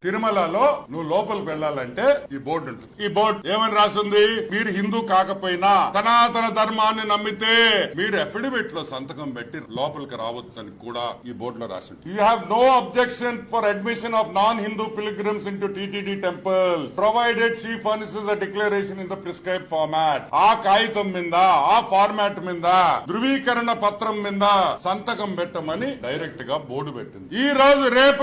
తిరుమలలో నువ్వు లోపలికి వెళ్ళాలంటే ఈ బోర్డు ఉంటుంది. ఈ బోర్డు ఏమని రాసింది? మీరు హిందూ కాకపోయినా సనాతన ధర్మాన్ని నమ్మితే మీరు అఫిడవిట్ లో సంతకం పెట్టి లోపలికి రావచ్చు అని కూడా ఈ బోర్డు లో రాసింది. You have no objection for admission of non Hindu pilgrims into TTD temple provided she furnishes the declaration in the prescribe format. ఆ కాగితం మీద, ఆ ఫార్మాట్ మీద, ధృవీకరణ పత్రం మీద సంతకం పెట్టమని డైరెక్ట్ గా బోర్డు పెట్టింది. ఈ రోజు రేపు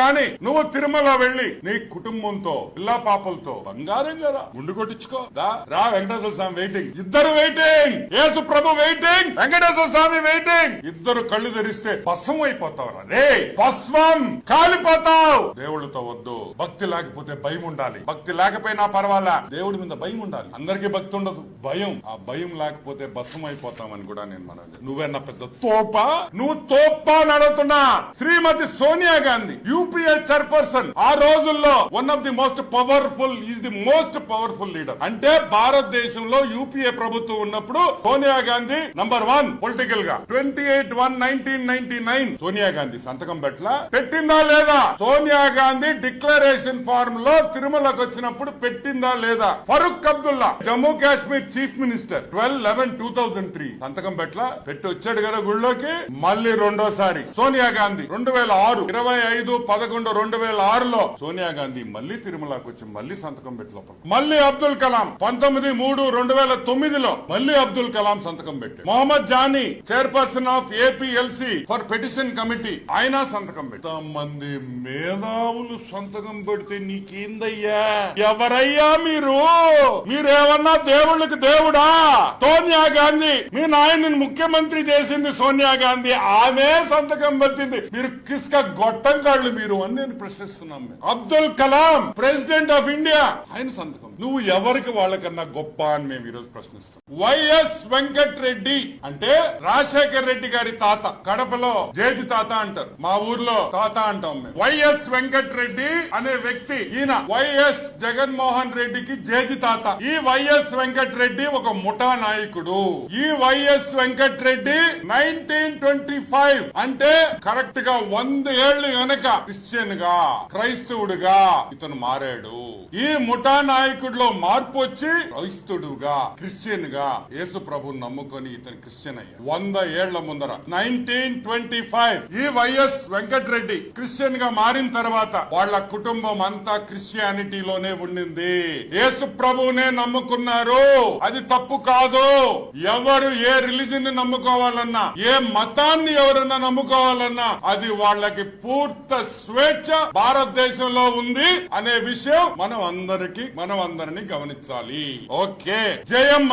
గాని నువ్వు తిరుమల వెళ్లి నీ కుటుంబంతో పిల్లా పాపలతో బంగారం కదా ముందు కొట్టించుకో. రా, వెంకటేశ్వర స్వామి వెయిటింగ్, ఇద్దరు వెయిటింగ్, యేసు ప్రభు వెయిటింగ్, వెంకటేశ్వర స్వామి వెయిటింగ్. ఇద్దరు కళ్ళు తెరిస్తే భస్మం అయిపోతావు రే, భస్మం కాలిపోతావు. దేవుళ్ళతో వద్దు. భక్తి లేకపోతే భయం ఉండాలి. భక్తి లేకపోయినా పర్వాలా, దేవుడి మీద భయం ఉండాలి. అందరికీ భక్తి ఉండదు, భయం. ఆ భయం లేకపోతే భస్మం అయిపోతామని కూడా నేను మనది. నువ్వేనా పెద్ద తోపా? నువ్వు తోపా అని అడుగుతున్నా. శ్రీమతి సోనియా గాంధీ యూపీఏ చైర్పర్సన్. ఆ రోజుల్లో one of the most powerful, is the most powerful leader. అంటే భారతదేశంలో యూపీఏ ప్రభుత్వం ఉన్నప్పుడు సోనియా గాంధీ నంబర్ 1 పొలిటికల్ గా. 28/1/1999 సోనియా గాంధీ సంతకం పెట్టిందా లేదా? సోనియా గాంధీ డిక్లరేషన్ ఫార్మ్ లో తిరుమలకు వచ్చినప్పుడు పెట్టిందా లేదా? ఫరూక్ అబ్దుల్లా జమ్మూ కాశ్మీర్ చీఫ్ మినిస్టర్ 12/11/2003 సంతకం పెట్టి వచ్చాడు కదా గుళ్ళోకి. మళ్ళీ రెండోసారి సోనియా గాంధీ 2006 25/11/2006 సోనియా గాంధీ మళ్ళీ తిరుమలకు వచ్చి మళ్ళీ సంతకం పెట్టి లోపల. మళ్ళీ అబ్దుల్ కలాం 19/3/2009 మళ్ళీ అబ్దుల్ కలాం సంతకం పెట్టి. Mohammad Jani chairperson of APLC for petition committee, ఆయన సంతకం పెట్టి. మంది మేధావులు సంతకం పెడితే నీకేందయ్యా? ఎవరయ్యా మీరు? మీరేమన్నా దేవుళ్ళకి దేవుడా? సోనియా గాంధీ మీ నాయన్ని ముఖ్యమంత్రి చేసింది సోనియా గాంధీ, ఆమె సంతకం పెట్టింది. మీరు కిస్క గొట్టం కాళ్ళు మీరు అని నేను ప్రశ్నిస్తున్నాం. Abdul Kalam president of India, ఆయన సంతకం. నువ్వు ఎవరికి వాళ్ళకన్నా గొప్ప అని మేము ఈరోజు ప్రశ్నిస్తాం. వైఎస్ వెంకటరెడ్డి అంటే రాజశేఖర్ రెడ్డి గారి తాత. కడపలో జేజి తాత అంటారు, మా ఊర్లో తాత అంటాం మేము. వైఎస్ వెంకటరెడ్డి అనే వ్యక్తి ఈయన వైఎస్ జగన్మోహన్ రెడ్డికి జేజి తాత. ఈ వైఎస్ వెంకటరెడ్డి ఒక ముఠా నాయకుడు. ఈ వైఎస్ వెంకటరెడ్డి 1925 అంటే కరెక్ట్ గా 100 ఏళ్లు వెనక క్రిస్టియన్ గా, క్రైస్తవుడుగా ఇతను మారాడు. ఈ ముఠా నాయకుడిలో మార్పు వచ్చి క్రైస్తవుడుగా, క్రిస్టియన్ గా యేసు ప్రభుని నమ్ముకొని ఇతను క్రిస్టియన్ అయ్యాడు 100 ఏళ్ల ముందర 1925. ఈ వైఎస్ వెంకటరెడ్డి క్రిస్టియన్ గా మారిన తర్వాత వాళ్ళ కుటుంబం అంతా క్రిస్టియానిటీలోనే ఉండింది. యేసు ప్రభునే నమ్ముకున్నారు. అది తప్పు కాదు. ఎవరు ఏ రిలీజన్ ని నమ్ముకోవాలన్నా, ఏ మతాన్ని ఎవరన్నా నమ్ముకోవాలన్నా అది వాళ్ళకి పూర్తి స్వేచ్ఛ భారతదేశంలో ఉంది అనే విషయం మనం అందరినీ గమనించాలి. ఓకే, జయమ్మ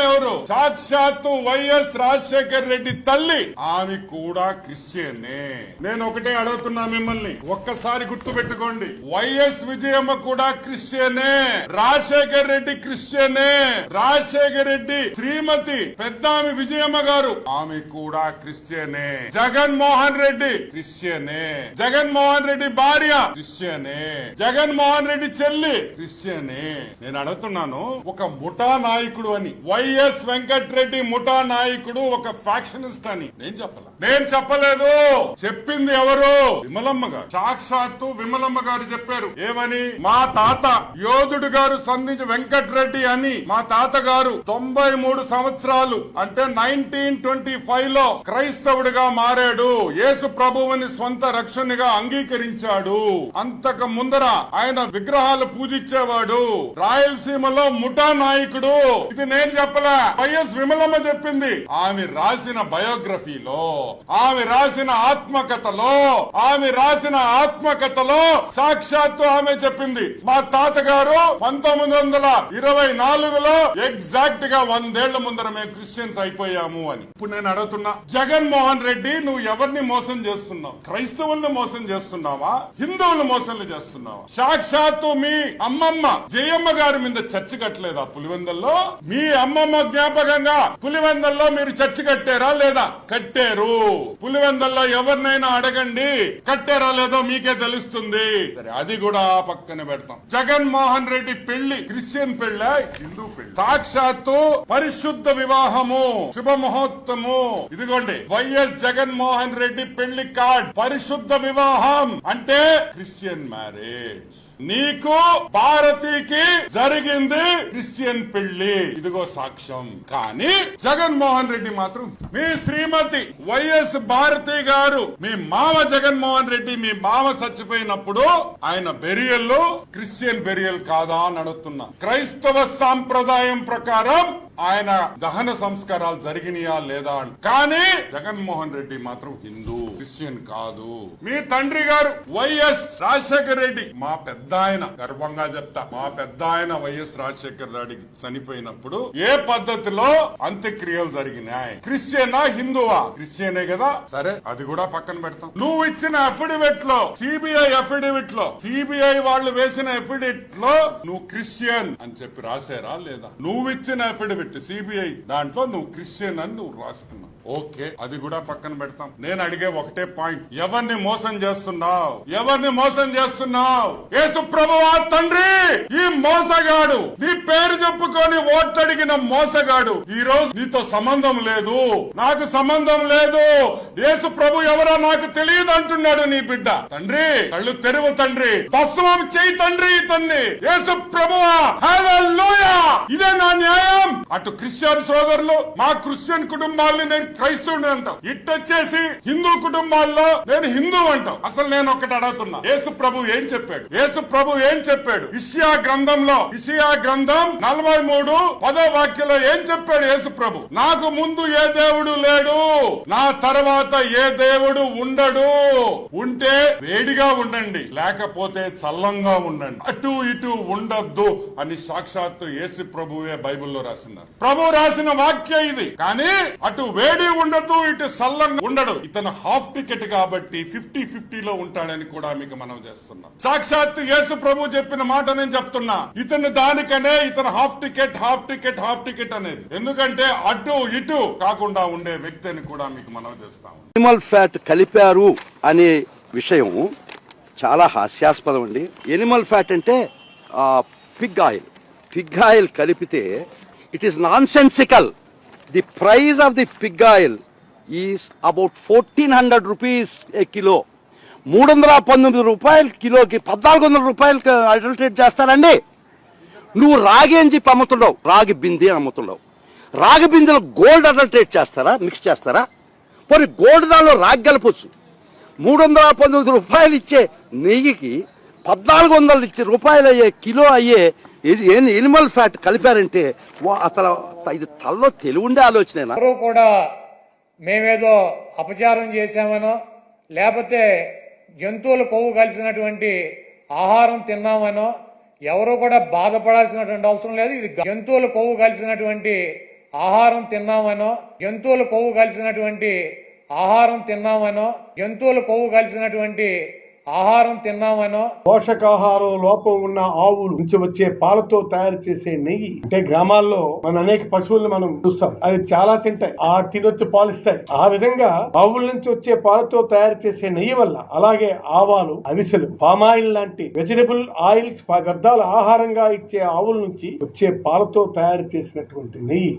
ఎవరు? సాక్షాత్తు వైఎస్ రాజశేఖర్ రెడ్డి తల్లి. ఆమె కూడా క్రిస్టియనే. నేను ఒకటే అడుగుతున్నా మిమ్మల్ని, ఒక్కసారి గుర్తు పెట్టుకోండి. వైఎస్ విజయమ్మ కూడా క్రిస్టియనే, రాజశేఖర్ రెడ్డి క్రిస్టియనే. రాజశేఖర్ రెడ్డి శ్రీమతి పెద్దామి విజయమ్మ గారు, ఆమె కూడా క్రిస్టియనే. జగన్మోహన్ రెడ్డి క్రిస్టియనే. జగన్మోహన్ రెడ్డి భార్య క్రిస్టియనే. జగన్మోహన్ రెడ్డి చెల్లి క్రిస్టియనే. నేను అడుగుతున్నాను, ఒక ముఠా నాయకుడు అని, వైఎస్ వెంకటరెడ్డి ముఠా నాయకుడు, ఒక ఫ్యాక్షనిస్ట్ అని నేను చెప్పలేదు. చెప్పింది ఎవరు? విమలమ్మ గారు. సాక్షాత్తు విమలమ్మ గారు చెప్పారు. ఏమని? మా తాత యోధుడు గారు సంధించి వెంకటరెడ్డి అని మా తాత గారు 93 సంవత్సరాలు అంటే 1925 లో క్రైస్తవుడిగా మారాడు. యేసు ప్రభువుని స్వంత రక్షణగా అంగీకరించాడు. అంతకు ముందర ఆయన విగ్రహాలు పూజించేవాడు. రాయలసీమలో ముఠా నాయకుడు. ఇది నేను చెప్పలే, వైఎస్ విమలమ్మ చెప్పింది. ఆమె రాసిన బయోగ్రఫీలో, ఆమె రాసిన ఆత్మకథలో సాక్షాత్తు ఆమె చెప్పింది. మా తాతగారు 1924లో ఎగ్జాక్ట్ గా 100 ఏళ్ల ముందర మేము క్రిస్టియన్స్ అయిపోయాము అని. ఇప్పుడు నేను అడుగుతున్నా, జగన్మోహన్ రెడ్డి నువ్వు ఎవరిని మోసం చేస్తున్నావు? క్రైస్తవుల్ని మోసం చేస్తున్నావా? హిందువులు మోసం చేస్తున్నావా? సాక్షాత్తు మీ అమ్మమ్మ జయమ్మ గారి మీద చర్చి కట్టలేదా పులివెందల్లో? మీ అమ్మమ్మ జ్ఞాపకంగా పులివెందల్లో మీరు చర్చి కట్టారా లేదా? కట్టారు. పులివెందల్లో ఎవరినైనా అడగండి, కట్టారా లేదో మీకే తెలుస్తుంది. సరే, అది కూడా పక్కన పెడతాం. జగన్మోహన్ రెడ్డి పెళ్లి క్రిస్టియన్ పెళ్ళ, హిందూ పెళ్లి. సాక్షాత్తు పరిశుద్ధ వివాహము, శుభముహూర్తము. ఇదిగోండి వైఎస్ జగన్మోహన్ రెడ్డి పెళ్లి కార్డ్. పరిశుద్ధ వివాహం అంటే అంటే క్రిస్టియన్ మ్యారేజ్. నీకు భారతికి జరిగింది క్రిస్టియన్ పెళ్లి, ఇదిగో సాక్ష్యం. కానీ జగన్మోహన్ రెడ్డి మాత్రం, మీ శ్రీమతి వైఎస్ భారతి గారు, మీ మామ జగన్మోహన్ రెడ్డి, మీ మామ చచ్చిపోయినప్పుడు ఆయన బెరియల్లో క్రిస్టియన్ బెరియల్ కాదా అని అడుగుతున్నా. క్రైస్తవ సాంప్రదాయం ప్రకారం ఆయన దహన సంస్కారాలు జరిగినాయా లేదా అని. కానీ జగన్మోహన్ రెడ్డి మాత్రం హిందూ, క్రిస్టియన్ కాదు. మీ తండ్రి గారు వైఎస్ రాజశేఖర రెడ్డి, మా పెద్ద ఆయన, గర్వంగా చెప్తా, మా పెద్ద ఆయన వైఎస్ రాజశేఖర రెడ్డి చనిపోయినప్పుడు ఏ పద్ధతిలో అంత్యక్రియలు జరిగినాయి? క్రిస్టియనా హిందువా? క్రిస్టియనే కదా. సరే, అది కూడా పక్కన పెడతాం. నువ్వు ఇచ్చిన అఫిడవిట్ లో, సిబిఐ అఫిడవిట్ లో, సిబిఐ వాళ్ళు వేసిన అఫిడవిట్ లో నువ్వు క్రిస్టియన్ అని చెప్పి రాశారా లేదా? నువ్వు ఇచ్చిన అఫిడవిట్ సిబిఐ దాంట్లో నువ్వు క్రిస్టియన్ అని నువ్వు రాసుకున్నావు. ఓకే, అది కూడా పక్కన పెడతాం. నేను అడిగే ఒకటే పాయింట్, ఎవరిని మోసం చేస్తున్నావు? ఎవరిని మోసం చేస్తున్నావు? యేసు ప్రభువా తండ్రి, ఈ మోసగాడు, నీ పేరు చెప్పుకొని ఓట్లడిగిన మోసగాడు ఈ రోజు నీతో సంబంధం లేదు, నాకు సంబంధం లేదు, యేసు ప్రభు ఎవరో నాకు తెలియదు అంటున్నాడు నీ బిడ్డ. తండ్రి, కళ్ళు తెరువు తండ్రి, భస్మం చేయి తండ్రి ఇతన్ని. యేసు ప్రభువా, హల్లెలూయా. ఇదే నా న్యాయం. అటు క్రిస్టియన్ సోదరులు, మా క్రిస్టియన్ కుటుంబాలని నేను క్రైస్తవుడు అంటాం, ఇట్టొచ్చేసి హిందూ కుటుంబాల్లో నేను హిందూ అంటాం. అసలు నేను ఒక్కటి అడుగుతున్నా, యేసు ప్రభు ఏం చెప్పాడు? యేసు ప్రభు ఏం చెప్పాడు? ఇషియా గ్రంథంలో, ఇషియా గ్రంథం 43:10 వాక్యంలో ఏం చెప్పాడు యేసు ప్రభు? నాకు ముందు ఏ దేవుడు లేడు, నా తర్వాత ఏ దేవుడు ఉండడు. ఉంటే వేడిగా ఉండండి, లేకపోతే చల్లంగా ఉండండి, అటు ఇటు ఉండద్దు అని సాక్షాత్తు యేసు ప్రభువే బైబిల్లో రాసినారు. ప్రభు రాసిన వాక్యం ఇది. కానీ అటు వేడి ఉండదు, ఇటు సల్లంగా ఉండడు. ఇతను హాఫ్ టికెట్ కాబట్టి 50-50లో ఉంటాడని కూడా మీకు మనం చేస్తున్నాం. సాక్షాత్తు యేసు ప్రభు చెప్పిన మాట నేను చెప్తున్నా. ఇతను దానికనే ఇతను హాఫ్ టికెట్ అనేది. ఎందుకంటే అటు ఇటు కాకుండా ఉండే వ్యక్తి అని కూడా మీకు మనం చేస్తాం. ఎనిమల్ ఫ్యాట్ కలిపారు అనే విషయం చాలా హాస్యాస్పదం అండి. ఎనిమల్ ఫ్యాట్ అంటే పిగ్ ఆయిల్ కలిపితే it is non sensical. The price of the Pig oil is about 1400 rupees A kilo. 319 రూపాయలు కిలోకి 1400 రూపాయలకి అడల్టరేట్ చేస్తారండి. నువ్వు రాగి అని చెప్పి అమ్ముతుండవు, రాగి బింది అని అమ్ముతుండవు. రాగి బిందెలో గోల్డ్ అడల్టరేట్ చేస్తారా, మిక్స్ చేస్తారా? పోనీ గోల్డ్ దానిలో రాగి కలపచ్చు. 319 రూపాయలు ఇచ్చే నెయ్యికి 1400 రూపాయలు అయ్యే కిలో అయ్యే ఎనిమల్ ఫ్యాట్ కలిపారంటే అసలు ఇది తల్లో తెలివి ఉండే ఆలోచనేనా? ఎవరు కూడా మేమేదో అపచారం చేశామనో, లేకపోతే జంతువుల కొవ్వు కలిసినటువంటి ఆహారం తిన్నామనో ఎవరు కూడా బాధపడాల్సినటువంటి అవసరం లేదు. ఇది జంతువుల కొవ్వు కలిసినటువంటి ఆహారం తిన్నామనో, జంతువుల కొవ్వు కలిసినటువంటి ఆహారం తిన్నామనో, జంతువుల కొవ్వు కలిసినటువంటి ఆహారం తిన్నామనో, పోషకాహారం లోపం ఉన్న ఆవులు నుంచి వచ్చే పాలతో తయారు చేసే నెయ్యి. అంటే గ్రామాల్లో మన అనేక పశువులను మనం చూస్తాం, అవి చాలా తింటాయి, తినొచ్చి పాలిస్తాయి. ఆ విధంగా ఆవుల నుంచి వచ్చే పాలతో తయారు చేసే నెయ్యి వల్ల, అలాగే ఆవాలు, అవిసెలు, పామాయిల్ లాంటి వెజిటబుల్ ఆయిల్స్ వ్యర్థాలు ఆహారంగా ఇచ్చే ఆవుల నుంచి వచ్చే పాలతో తయారు చేసినటువంటి నెయ్యి